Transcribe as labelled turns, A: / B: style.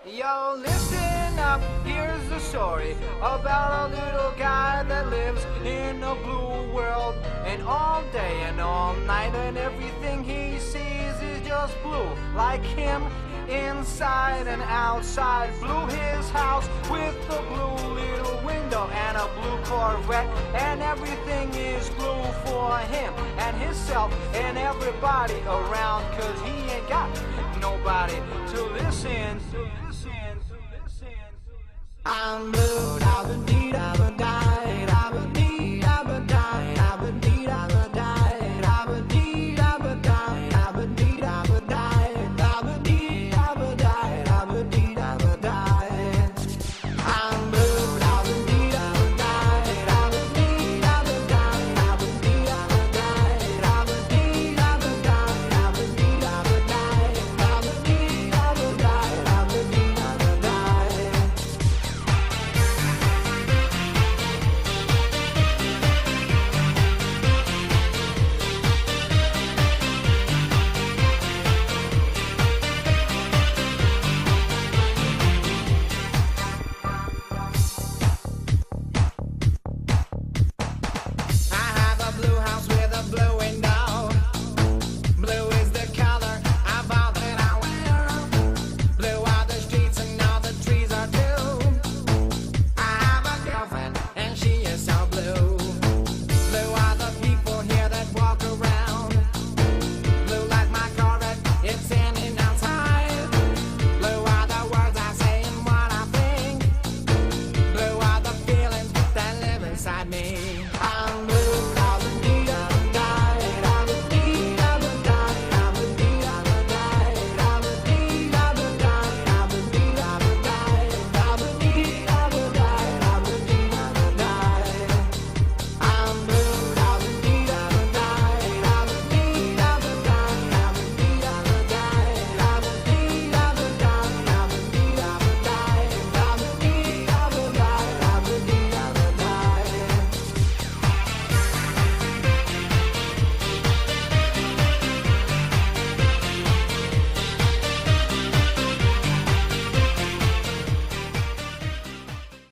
A: Yo, listen up, here's the story about a little guy that lives in a blue world. And all day and all night and everything he sees is just blue. Like him, inside and outside. Blue his house with a blue little window and a blue Corvette. And everything is blue for him and himself and everybody around. Cause he ain't got nobody to listen. I'm blue, da da dee da da.